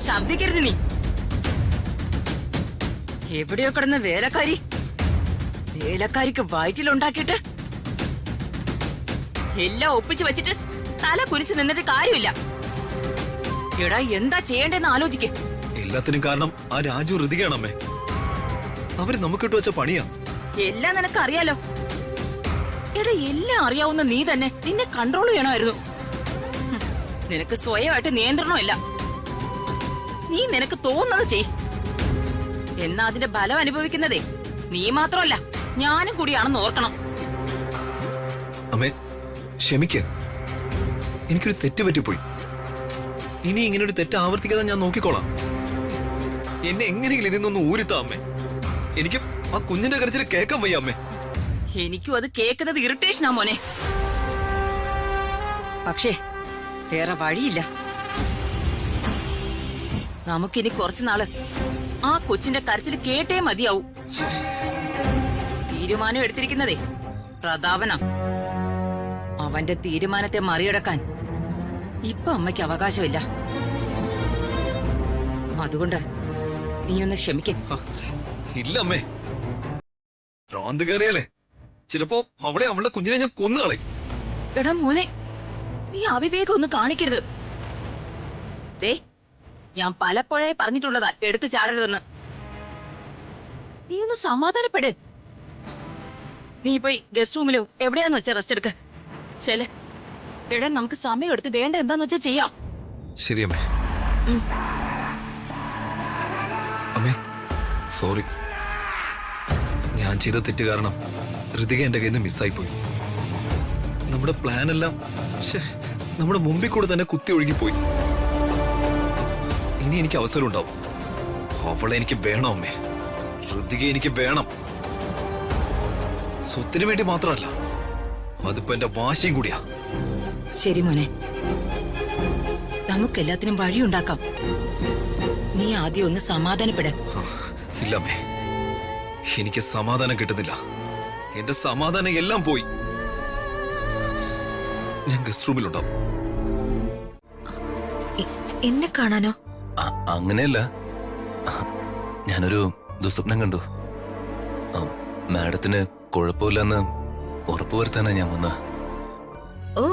ശബ്ദിക്കരുത് നീ. എവിടെയോ കിടന്ന വേലക്കാരി, വേലക്കാരിക്ക് വയറ്റിലുണ്ടാക്കിയിട്ട് എല്ലാം ഒപ്പിച്ച് വെച്ചിട്ട് തല കുനിച്ച് നിന്നിട്ട് കാര്യമില്ല. എടാ, എന്താ ചെയ്യേണ്ടെന്ന് ആലോചിക്ക്. എല്ലാത്തിനും കാരണം ആ രാജു ഋതികയാണ് അമ്മേ. അവര് നമുക്കിട്ട് വെച്ച പണിയാ. എല്ലാം നിനക്ക് അറിയാലോ. എടാ, എല്ലാം അറിയാവുന്ന നീ തന്നെ നിന്നെ കൺട്രോൾ ചെയ്യണമായിരുന്നു. നിനക്ക് സ്വയമായിട്ട് നിയന്ത്രണമില്ല. നീ നിനക്ക് തോന്നുന്നത് ചെയ്. എന്നാ അതിന്റെ ബലം അനുഭവിക്കുന്നതേ നീ മാത്രമല്ല, ഞാനും കൂടിയാണെന്ന് ഓർക്കണം. അമ്മേ, ക്ഷമിക്ക്. എനിക്കൊരു തെറ്റ് പറ്റിപ്പോയി. ഇനി ഇങ്ങനെ ഒരു തെറ്റ് ആവർത്തിക്കാതെ ഞാൻ നോക്കിക്കോളാം. എന്നെ എങ്ങനെയെങ്കിലും ഇതിന്നൊന്ന് ഊരുത്താ അമ്മേ. എനിക്ക് ആ കുഞ്ഞിന്റെ കരച്ചിൽ കേൾക്കാൻ വയ്യ അമ്മേ. എനിക്കും അത് കേൾക്കുന്നത് ഇറിറ്റേഷനാ മോനെ. പക്ഷേ വേറെ വഴിയില്ല. നമുക്കിനി കുറച്ചുനാള് ആ കൊച്ചിന്റെ കരച്ചിൽ കേട്ടേ മതിയാവൂ. തീരുമാനം എടുത്തിരിക്കുന്നതേ പ്രതാപനാ. അവന്റെ തീരുമാനത്തെ മറികടക്കാൻ ഇപ്പൊ അമ്മയ്ക്ക് അവകാശമില്ല. അതുകൊണ്ട് നീ ഒന്ന് ക്ഷമിക്ക. ഇല്ല അമ്മേ, ഭ്രാന്ത് കയറിയാലേ ചിലപ്പോ അവളെ അവളുടെ കുഞ്ഞിനെ ഞാൻ കൊന്നുകളയും. എടാ മോനെ, നീ അവിവേകം ഒന്ന് കാണിക്കരുത്. ദേ, ഞാൻ പലപ്പോഴേ പറഞ്ഞിട്ടുള്ളതാ എടുത്തു ചാടരുതെന്ന്. നീ ഒന്ന് സമാധാനപ്പെട്. നീ പോയി ഗസ്റ്റ് റൂമിലോ എവിടെയാന്ന് വെച്ചാ റെസ്റ്റ് എടുക്ക. ചെല എടാ, നമുക്ക് സമയം എടുത്ത് വേണ്ട എന്താന്ന് വെച്ചാ ചെയ്യാം. ശരി അമ്മേ. അമ്മേ, സോറി. ഞാൻ ചെയ്ത തെറ്റ് കാരണം ഋതിക എന്റെ കയ്യിൽ നിന്ന് മിസ്സായി പോയി. നമ്മുടെ പ്ലാൻ എല്ലാം നമ്മുടെ മുമ്പിൽ കൂടെ തന്നെ കുത്തി ഒഴുകിപ്പോയി. ഇനി എനിക്ക് അവസരം ഉണ്ടാവും. അവളെ എനിക്ക് വേണം അമ്മേ. ഋതിക എനിക്ക് വേണം. സ്വത്തിന് വേണ്ടി മാത്രമല്ല, അതിപ്പോ എന്റെ വാശിയും കൂടിയാ. ശരി മോനെ, നമുക്കെല്ലാത്തിനും വഴിയുണ്ടാക്കാം. നീ ആദ്യം ഒന്ന് സമാധാനപ്പെട്. ഇല്ലമ്മേ, എനിക്ക് സമാധാനം കിട്ടുന്നില്ല. എന്റെ സമാധാനം എല്ലാം പോയി. ഞാൻ ഗസ്റ്റ് റൂമിലുണ്ടാവും. എന്നെ കാണാനോ? അങ്ങനെയല്ല, ഞാനൊരു ദുസ്വപ്നം കണ്ടു. മാഡത്തിന് കുഴപ്പമില്ലെന്ന് ഉറപ്പുവരുത്താനാ ഞാൻ വന്ന. ഓ,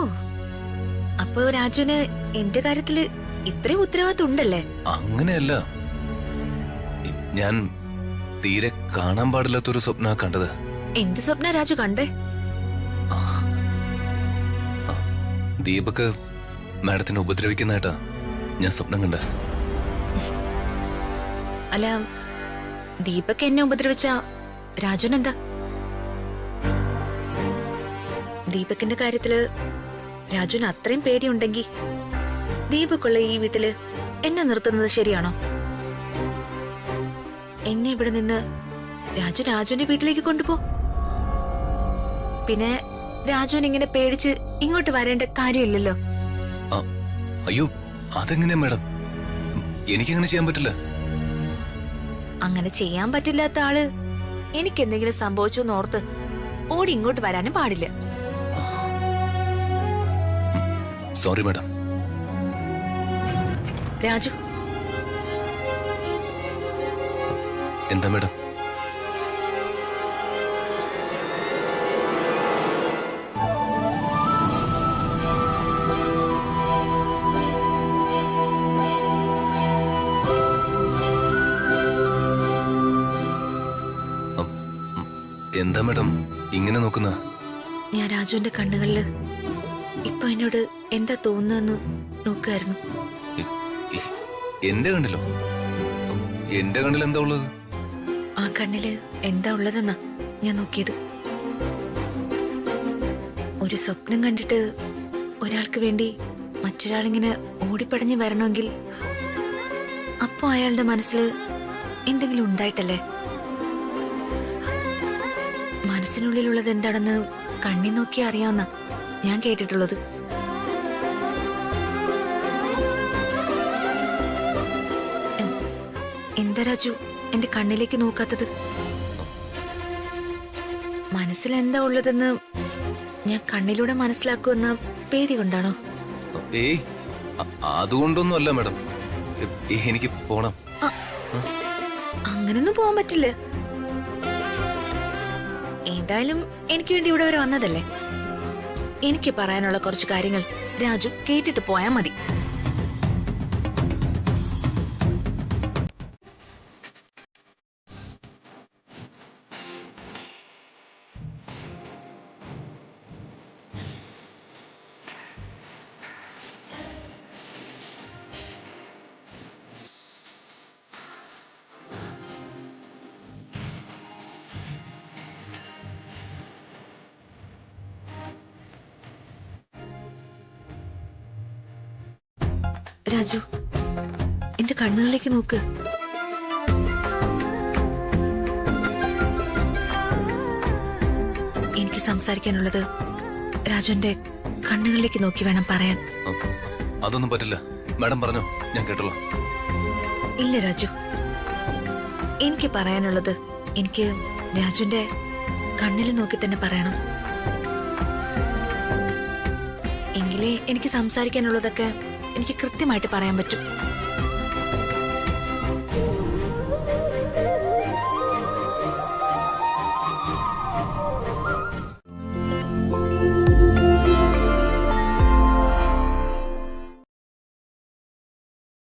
അപ്പൊ രാജുവിന് എന്റെ കാര്യത്തില് ഇത്രയും ഉത്തരവാദിത്വം ഉണ്ടല്ലേ? അങ്ങനെയല്ല, ഞാൻ തീരെ കാണാൻ പാടില്ലാത്തൊരു സ്വപ്ന കണ്ടത്. എന്ത് സ്വപ്ന രാജു കണ്ടേ? ദീപക് മാഡത്തിനെ ഉപദ്രവിക്കുന്നതായിട്ടാ ഞാൻ സ്വപ്നം കണ്ട. അല്ല, ദീപക് എന്നെ ഉപദ്രവിച്ച രാജുനെന്താ? ദീപകിന്റെ കാര്യത്തില് രാജുന് അത്രയും പേടിയുണ്ടെങ്കിൽ ദീപക്കുള്ള ഈ വീട്ടില് എന്നെ നിർത്തുന്നത് ശരിയാണോ? എന്നെ ഇവിടെ നിന്ന് രാജുവിന്റെ വീട്ടിലേക്ക് കൊണ്ടുപോ. പിന്നെ രാജുവിന് ഇങ്ങനെ പേടിച്ച് ഇങ്ങോട്ട് വരേണ്ട കാര്യമില്ലല്ലോ. അയ്യോ, അതെങ്ങനെയാ മാഡം? എനിക്കങ്ങനെ ചെയ്യാൻ പറ്റില്ല. അങ്ങനെ ചെയ്യാൻ പറ്റില്ലാത്ത ആള് എനിക്ക് എന്തെങ്കിലും സംഭവിച്ചു എന്നോർത്ത് ഓടി ഇങ്ങോട്ട് വരാനും പാടില്ല. Sorry madam. രാജു, എന്താ മാഡം? എന്താ മാഡം ഇങ്ങനെ നോക്കുന്ന? ഞാൻ രാജുവിന്റെ കണ്ണുകളില് ഇപ്പൊ എന്നോട് എന്താ തോന്നുന്നതെന്ന് നോക്കായിരുന്നു. എന്റെ കണ്ണിലോ? എന്റെ കണ്ണിൽ എന്താ ഉള്ളത്? ആ കണ്ണില് എന്താ ഉള്ളതെന്നാ ഞാൻ നോക്കിയത്. ഒരു സ്വപ്നം കണ്ടിട്ട് ഒരാൾക്ക് വേണ്ടി മറ്റൊരാളിങ്ങനെ ഓടിപ്പടഞ്ഞ് വരണമെങ്കിൽ അപ്പൊ അയാളുടെ മനസ്സിൽ എന്തെങ്കിലും ഉണ്ടായിട്ടല്ലേ? മനസ്സിനുള്ളിലുള്ളത് എന്താണെന്ന് കണ്ണി നോക്കി അറിയാവുന്ന ഞാൻ കേട്ടിട്ടുള്ളത്. എന്താ രാജു എന്റെ കണ്ണിലേക്ക് നോക്കാത്തത്? മനസ്സിൽ എന്താ ഉള്ളതെന്ന് ഞാൻ കണ്ണിലൂടെ മനസ്സിലാക്കുമെന്ന പേടി കൊണ്ടാണോ? ഏയ്, അതുകൊണ്ടൊന്നും അല്ല മാഡം. എനിക്ക് പോണം. അങ്ങനൊന്നും പോവാൻ പറ്റില്ല. ഏതായാലും എനിക്ക് വേണ്ടി ഇവിടെ വരെ വന്നതല്ലേ. എനിക്ക് പറയാനുള്ള കുറച്ച് കാര്യങ്ങൾ രാജു കേട്ടിട്ട് പോയാ മതി. രാജു, എന്റെ കണ്ണുകളിലേക്ക് നോക്ക്. എനിക്ക് സംസാരിക്കാനുള്ളത് രാജുവിന്റെ കണ്ണുകളിലേക്ക് നോക്കി വേണം പറയാൻ. അതൊന്നും പറ്റില്ല. മാഡം പറഞ്ഞോ, ഞാൻ കേട്ടോളാം. ഇല്ല രാജു, എനിക്ക് പറയാനുള്ളത് എനിക്ക് രാജുവിന്റെ കണ്ണിൽ നോക്കി തന്നെ പറയണം. എങ്കിലേ എനിക്ക് സംസാരിക്കാനുള്ളതൊക്കെ എനിക്ക് കൃത്യമായിട്ട് പറയാൻ പറ്റും.